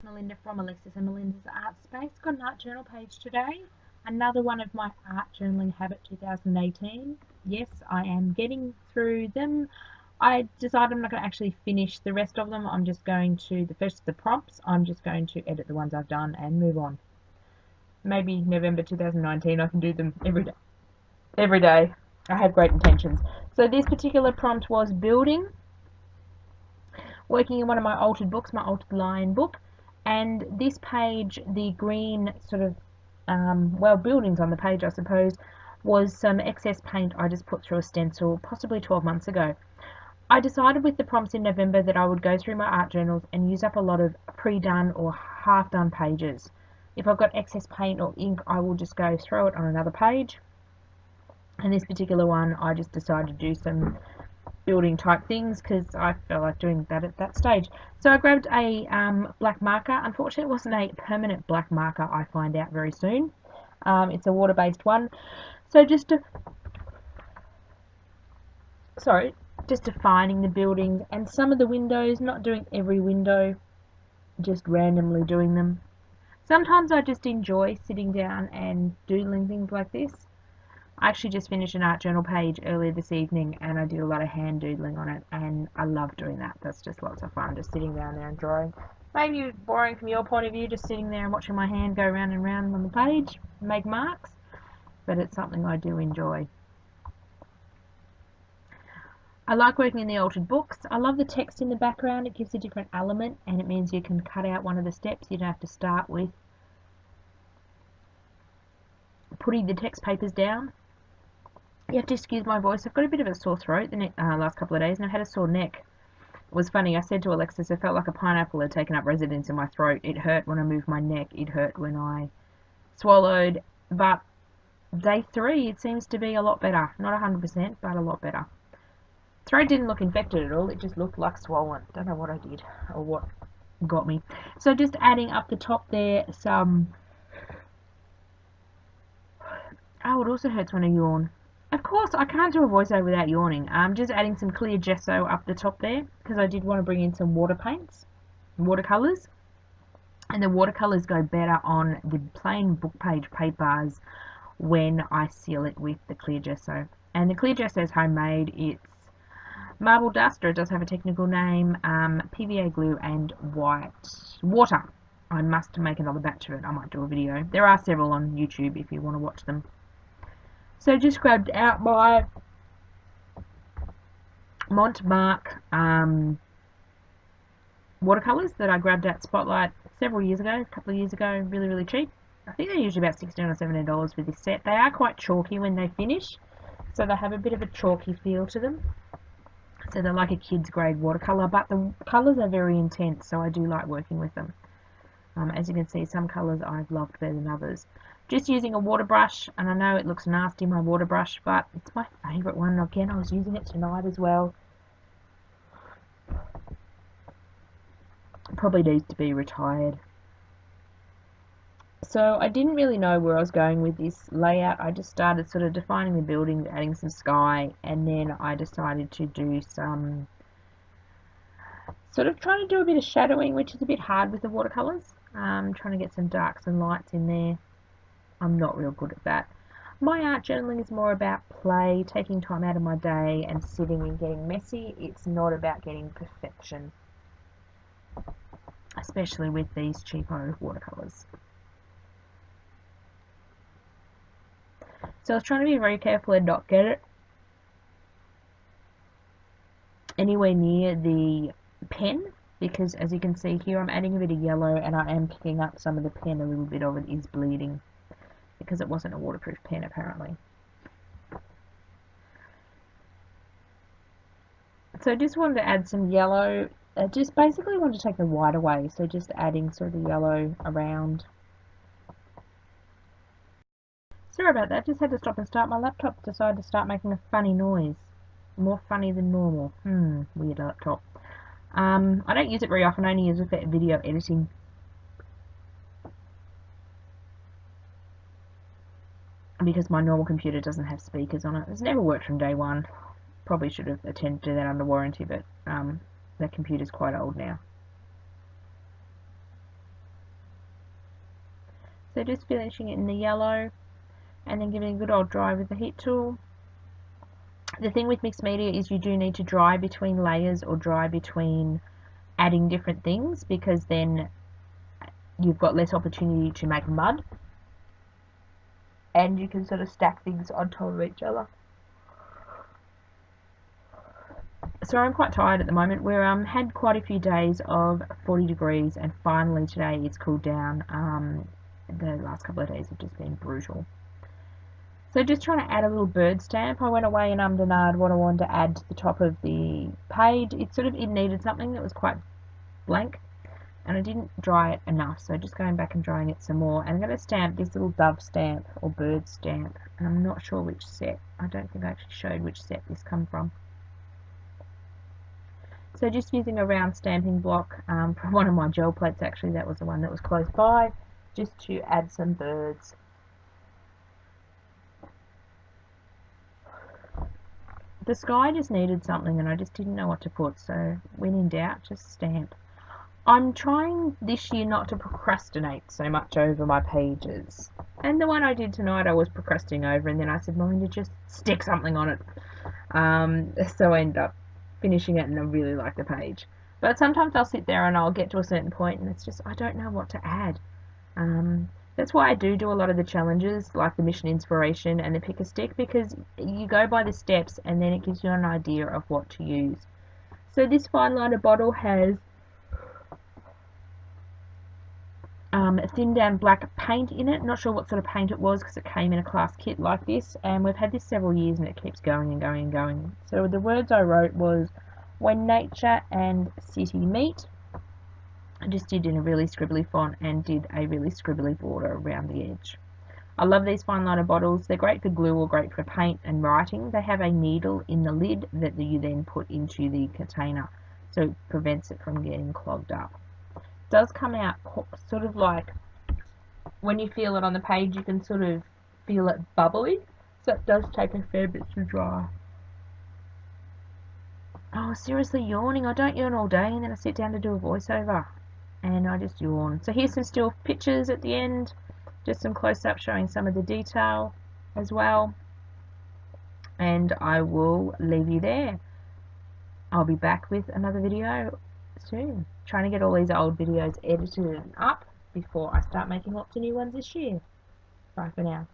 Melinda from Alexis and Melinda's Art Space. Got an art journal page today. Another one of my art journaling habit 2018. Yes, I am getting through them. I decided I'm not going to actually finish the rest of them. I'm just going to, the prompts, I'm just going to edit the ones I've done and move on. Maybe November 2019 I can do them every day. Every day. I have great intentions. So this particular prompt was building. Working in one of my altered books, my altered lion book, and this page, the green sort of, buildings on the page I suppose, was some excess paint I just put through a stencil possibly 12 months ago. I decided with the prompts in November that I would go through my art journals and use up a lot of pre-done or half-done pages. If I've got excess paint or ink, I will just go throw it on another page. And this particular one, I just decided to do some building type things because I felt like doing that at that stage. So I grabbed a black marker. Unfortunately, it wasn't a permanent black marker, I find out very soon. It's a water-based one. So just defining the buildings and some of the windows, not doing every window, just randomly doing them. Sometimes I just enjoy sitting down and doodling things like this. I actually just finished an art journal page earlier this evening and I did a lot of hand doodling on it, and I love doing that. That's just lots of fun, just sitting down there and drawing. Maybe boring from your point of view, just sitting there and watching my hand go round and round on the page, make marks, but it's something I do enjoy. I like working in the altered books. I love the text in the background. It gives a different element and it means you can cut out one of the steps. You don't have to start with putting the text papers down. You have to excuse my voice. I've got a bit of a sore throat the last couple of days, and I've had a sore neck. It was funny. I said to Alexis, it felt like a pineapple had taken up residence in my throat. It hurt when I moved my neck. It hurt when I swallowed. But day 3, it seems to be a lot better. Not 100%, but a lot better. Throat didn't look infected at all. It just looked like swollen. Don't know what I did or what got me. So just adding up the top there some... Oh, it also hurts when I yawn. Of course, I can't do a voiceover without yawning. I'm just adding some clear gesso up the top there because I did want to bring in some water paints, watercolours. And the watercolours go better on the plain book page papers when I seal it with the clear gesso. And the clear gesso is homemade. It's marble dust, or it does have a technical name, PVA glue and white water. I must make another batch of it. I might do a video. There are several on YouTube if you want to watch them. So just grabbed out my Montmark watercolours that I grabbed at Spotlight several years ago, a couple of years ago, really, really cheap. I think they're usually about $16 or $17 for this set. They are quite chalky when they finish, so they have a bit of a chalky feel to them. So they're like a kid's grade watercolour, but the colours are very intense, so I do like working with them. As you can see, some colours I've loved better than others. Just using a water brush, and I know it looks nasty, my water brush, but it's my favourite one. Again, I was using it tonight as well. Probably needs to be retired. So I didn't really know where I was going with this layout. I just started sort of defining the buildings, adding some sky, and then I decided to do some sort of trying to do a bit of shadowing, which is a bit hard with the watercolours. Trying to get some darks and lights in there. I'm not real good at that. My art journaling is more about play, taking time out of my day and sitting and getting messy. It's not about getting perfection, especially with these cheapo watercolours. So I was trying to be very careful and not get it anywhere near the pen, because as you can see here I'm adding a bit of yellow and I am picking up some of the pen. A little bit of it is bleeding because it wasn't a waterproof pen apparently. So I just wanted to add some yellow. I just basically wanted to take the white away, so just adding sort of the yellow around. Sorry about that, just had to stop and start. My laptop decided to start making a funny noise. More funny than normal. Weird laptop. I don't use it very often, I only use it for video editing. Because my normal computer doesn't have speakers on it. It's never worked from day one. Probably should have attended to that under warranty, but that computer's quite old now. So just finishing it in the yellow and then giving it a good old dry with the heat tool. The thing with mixed media is you do need to dry between layers or dry between adding different things, because then you've got less opportunity to make mud and you can sort of stack things on top of each other. So I'm quite tired at the moment. We've had quite a few days of 40 degrees and finally today it's cooled down. The last couple of days have just been brutal. So just trying to add a little bird stamp. I went away and undenied what I wanted to add to the top of the page. It needed something that was quite blank and I didn't dry it enough, so just going back and drying it some more. And I'm going to stamp this little dove stamp or bird stamp, and I'm not sure which set. I don't think I actually showed which set this come from. So just using a round stamping block from one of my gel plates, actually that was the one that was close by, just to add some birds. The sky just needed something and I just didn't know what to put, so when in doubt, just stamp. I'm trying this year not to procrastinate so much over my pages. And the one I did tonight I was procrastinating over, and then I said, Melinda, just stick something on it. So I ended up finishing it and I really like the page. But sometimes I'll sit there and I'll get to a certain point and it's just, I don't know what to add. That's why I do a lot of the challenges, like the Mission Inspiration and the Pick a Stick, because you go by the steps and then it gives you an idea of what to use. So this fine liner bottle has a thin down black paint in it. Not sure what sort of paint it was because it came in a class kit like this, and we've had this several years and it keeps going and going and going. So the words I wrote was, when nature and city meet. I just did in a really scribbly font and did a really scribbly border around the edge. I love these fine liner bottles. They're great for glue or great for paint and writing. They have a needle in the lid that you then put into the container, so it prevents it from getting clogged up. It does come out sort of like, when you feel it on the page, you can sort of feel it bubbly, so it does take a fair bit to dry. Oh, seriously yawning. I don't yawn all day and then I sit down to do a voiceover and I just yawn. So here's some still pictures at the end, just some close-up showing some of the detail as well, and I will leave you there. I'll be back with another video soon, trying to get all these old videos edited and up before I start making lots of new ones this year. Bye for now.